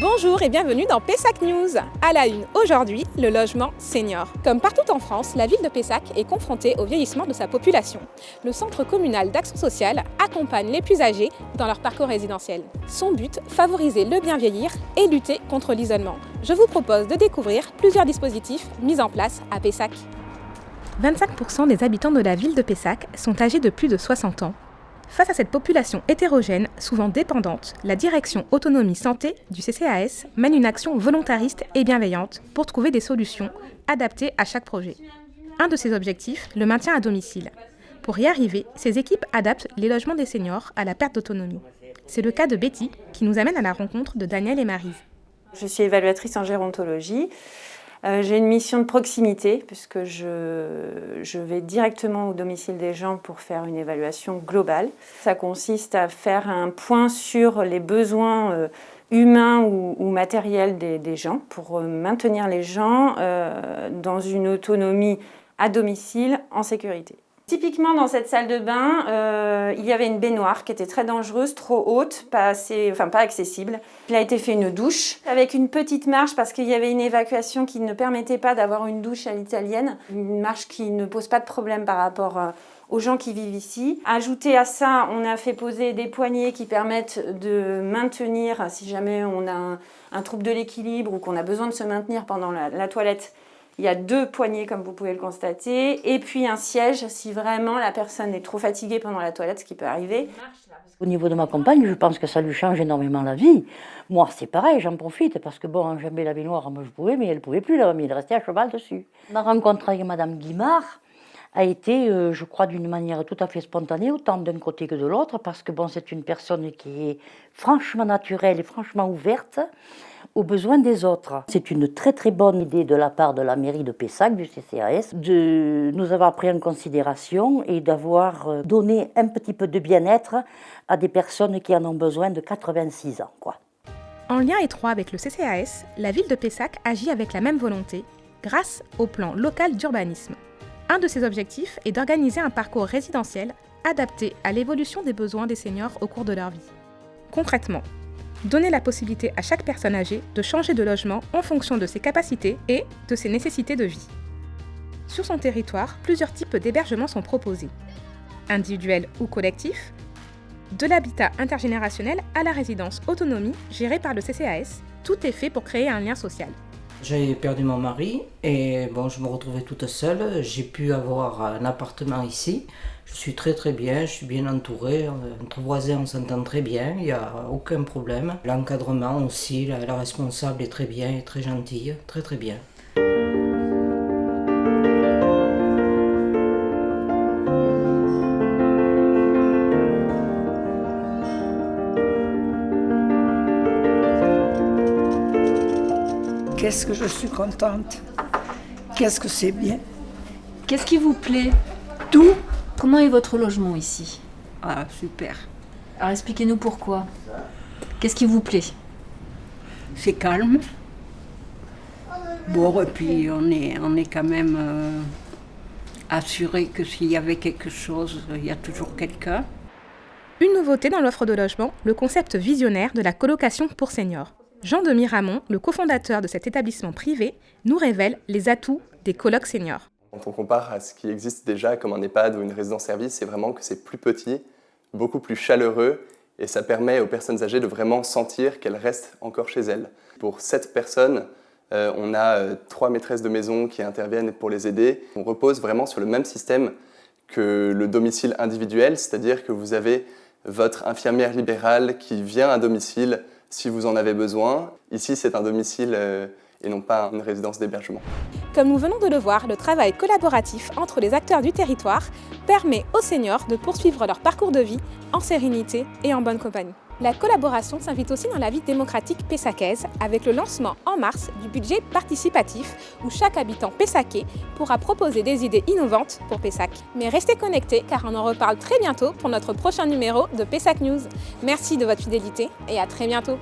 Bonjour et bienvenue dans Pessac News. À la une aujourd'hui, le logement senior. Comme partout en France, la ville de Pessac est confrontée au vieillissement de sa population. Le centre communal d'action sociale accompagne les plus âgés dans leur parcours résidentiel. Son but, favoriser le bien vieillir et lutter contre l'isolement. Je vous propose de découvrir plusieurs dispositifs mis en place à Pessac. 25% des habitants de la ville de Pessac sont âgés de plus de 60 ans. Face à cette population hétérogène, souvent dépendante, la direction autonomie santé du CCAS mène une action volontariste et bienveillante pour trouver des solutions adaptées à chaque projet. Un de ses objectifs, le maintien à domicile. Pour y arriver, ces équipes adaptent les logements des seniors à la perte d'autonomie. C'est le cas de Betty qui nous amène à la rencontre de Daniel et Maryse. Je suis évaluatrice en gérontologie. J'ai une mission de proximité puisque je vais directement au domicile des gens pour faire une évaluation globale. Ça consiste à faire un point sur les besoins humains ou matériels des gens pour maintenir les gens dans une autonomie à domicile en sécurité. Typiquement, dans cette salle de bain, il y avait une baignoire qui était très dangereuse, trop haute, pas accessible. Il a été fait une douche avec une petite marche parce qu'il y avait une évacuation qui ne permettait pas d'avoir une douche à l'italienne. Une marche qui ne pose pas de problème par rapport aux gens qui vivent ici. Ajouté à ça, on a fait poser des poignées qui permettent de maintenir, si jamais on a un trouble de l'équilibre ou qu'on a besoin de se maintenir pendant la toilette. Il y a 2 poignées, comme vous pouvez le constater, et puis un siège si vraiment la personne est trop fatiguée pendant la toilette, ce qui peut arriver. Au niveau de ma compagne, je pense que ça lui change énormément la vie. Moi, c'est pareil, j'en profite, parce que bon, j'aimais la baignoire, moi je pouvais, mais elle ne pouvait plus, là, mais il restait à cheval dessus. Ma rencontre avec Madame Guimard a été, je crois, d'une manière tout à fait spontanée, autant d'un côté que de l'autre, parce que bon, c'est une personne qui est franchement naturelle et franchement ouverte aux besoins des autres. C'est une très très bonne idée de la part de la mairie de Pessac, du CCAS, de nous avoir pris en considération et d'avoir donné un petit peu de bien-être à des personnes qui en ont besoin de 86 ans, quoi. En lien étroit avec le CCAS, la ville de Pessac agit avec la même volonté grâce au plan local d'urbanisme. Un de ses objectifs est d'organiser un parcours résidentiel adapté à l'évolution des besoins des seniors au cours de leur vie. Concrètement, donner la possibilité à chaque personne âgée de changer de logement en fonction de ses capacités et de ses nécessités de vie. Sur son territoire, plusieurs types d'hébergements sont proposés. Individuels ou collectifs, de l'habitat intergénérationnel à la résidence autonomie gérée par le CCAS, tout est fait pour créer un lien social. J'ai perdu mon mari et bon, je me retrouvais toute seule. J'ai pu avoir un appartement ici. Je suis très très bien, je suis bien entourée. Entre voisins, on s'entend très bien, il n'y a aucun problème. L'encadrement aussi, la responsable est très bien, très gentille, très très bien. Qu'est-ce que je suis contente. Qu'est-ce que c'est bien. Qu'est-ce qui vous plaît? Tout. Comment est votre logement ici? Ah, super. Alors expliquez-nous pourquoi. Qu'est-ce qui vous plaît? C'est calme. Bon, et puis on est quand même assuré que s'il y avait quelque chose, il y a toujours quelqu'un. Une nouveauté dans l'offre de logement, le concept visionnaire de la colocation pour seniors. Jean de Miramont, le cofondateur de cet établissement privé, nous révèle les atouts des colocs seniors. Quand on compare à ce qui existe déjà comme un EHPAD ou une résidence-service, c'est vraiment que c'est plus petit, beaucoup plus chaleureux et ça permet aux personnes âgées de vraiment sentir qu'elles restent encore chez elles. Pour 7 personnes, on a 3 maîtresses de maison qui interviennent pour les aider. On repose vraiment sur le même système que le domicile individuel, c'est-à-dire que vous avez votre infirmière libérale qui vient à domicile si vous en avez besoin. Ici, c'est un domicile et non pas une résidence d'hébergement. Comme nous venons de le voir, le travail collaboratif entre les acteurs du territoire permet aux seniors de poursuivre leur parcours de vie en sérénité et en bonne compagnie. La collaboration s'invite aussi dans la vie démocratique pessacaise avec le lancement en mars du budget participatif où chaque habitant pessacais pourra proposer des idées innovantes pour Pessac. Mais restez connectés car on en reparle très bientôt pour notre prochain numéro de Pessac News. Merci de votre fidélité et à très bientôt.